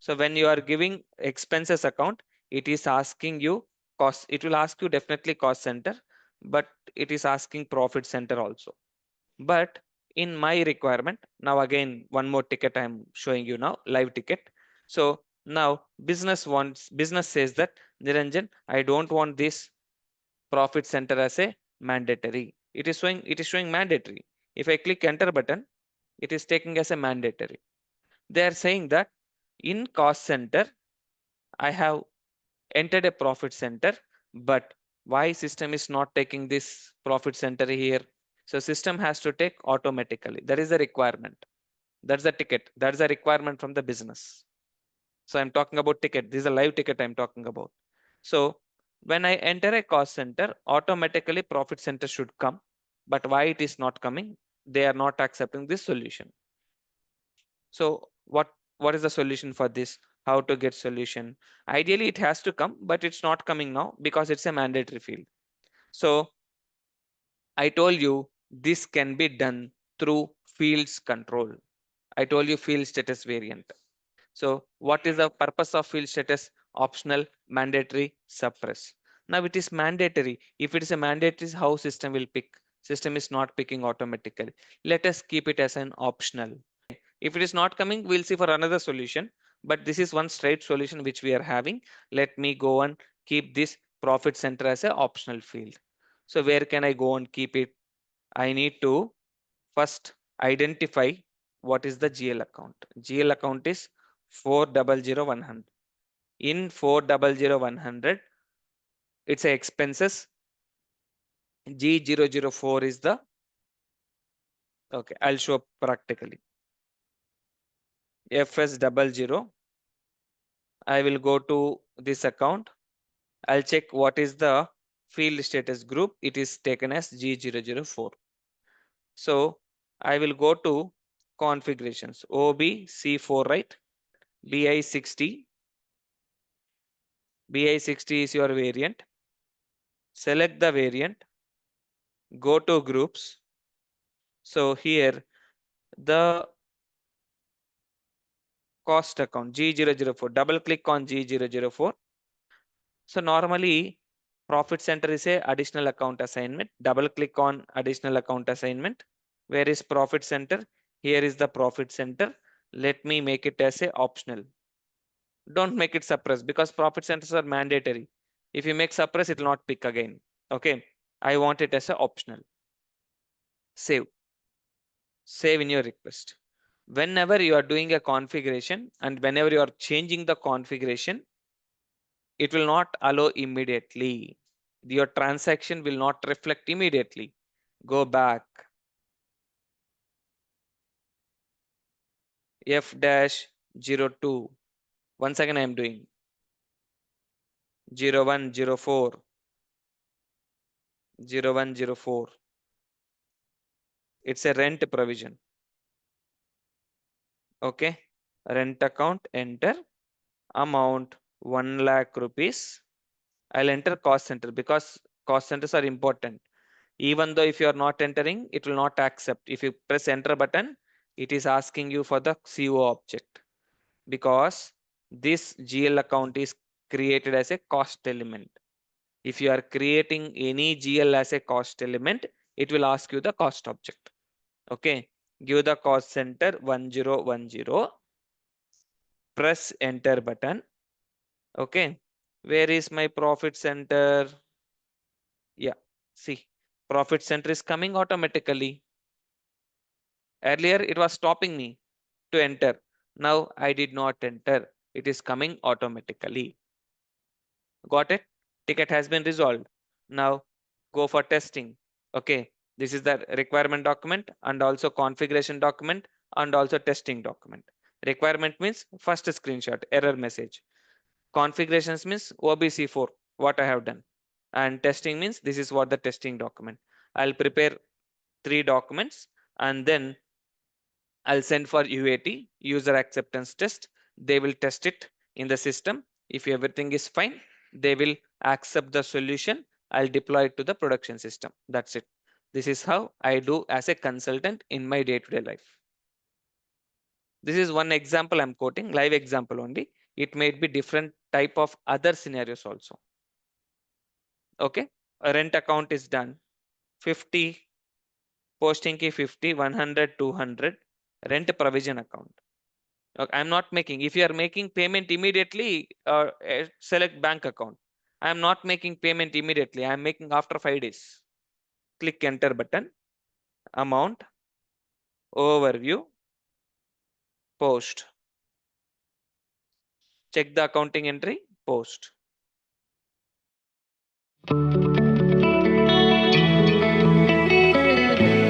So when you are giving expenses account, it is asking you cost. It will ask you definitely cost center, but it is asking profit center also. But in my requirement, now again, one more ticket I'm showing you now, live ticket. So now business says that Niranjan, I don't want this profit center as a mandatory. It is showing mandatory. If I click enter button, it is taking as a mandatory. They are saying that in cost center, I have entered a profit center, but why system is not taking this profit center here? So system has to take automatically. That is the requirement. That's the ticket. That's the requirement from the business. So I'm talking about ticket. This is a live ticket I'm talking about. So when I enter a cost center, automatically profit center should come. But why it is not coming? They are not accepting this solution. So what is the solution for this? How to get solution? Ideally, it has to come, but it's not coming now because it's a mandatory field. So I told you this can be done through fields control. I told you field status variant. So what is the purpose of field status? Optional, mandatory, suppress. Now it is mandatory. If it is a mandatory, how system will pick? System is not picking automatically. Let us keep it as an optional. If it is not coming, we'll see for another solution. But this is one straight solution which we are having. Let me go and keep this profit center as an optional field. So where can I go and keep it? I need to first identify what is the GL account. GL account is 400100. In 400100, it's a expenses. G004 is the, okay, I'll show practically. FS00. I will go to this account. I'll check what is the field status group. It is taken as G004. So I will go to configurations. OBC4, right? BI60. BI60 is your variant. Select the variant. Go to groups. So here the cost account G004. Double click on G004. So normally profit center is a additional account assignment. Double click on additional account assignment. Where is profit center? Here is the profit center. Let me make it as a optional. Don't make it suppress because profit centers are mandatory. If you make suppress, it will not pick again. Okay. I want it as a optional. Save. Save in your request. Whenever you are doing a configuration and whenever you are changing the configuration, it will not allow immediately. Your transaction will not reflect immediately. Go back. F-02. Once again, I am doing 0104. 0104. It's a rent provision. Okay. Rent account, enter. Amount 1 lakh rupees. I'll enter cost center because cost centers are important. Even though if you are not entering, it will not accept. If you press enter button, it is asking you for the CO object because this GL account is created as a cost element. If you are creating any GL as a cost element, it will ask you the cost object. Okay. Give the cost center 1010. Press enter button. Okay. Where is my profit center? Yeah. See, profit center is coming automatically. Earlier, it was stopping me to enter. Now I did not enter. It is coming automatically. Got it? Ticket has been resolved. Now go for testing. Okay. This is the requirement document and also configuration document and also testing document. Requirement means first screenshot, error message. Configurations means OBC4, what I have done. And testing means this is what the testing document. I'll prepare 3 documents and then I'll send for UAT, user acceptance test. They will test it in the system. If everything is fine, they will accept the solution. I'll deploy it to the production system. That's it. This is how I do as a consultant in my day-to-day life. This is one example I'm quoting, live example only. It may be different type of other scenarios also. Okay, a rent account is done. 50, posting key 50, 100, 200, rent provision account. Okay, I'm not making, if you are making payment immediately, select bank account. I'm not making payment immediately. I'm making after 5 days. Click enter button, amount, overview, post. Check the accounting entry, post.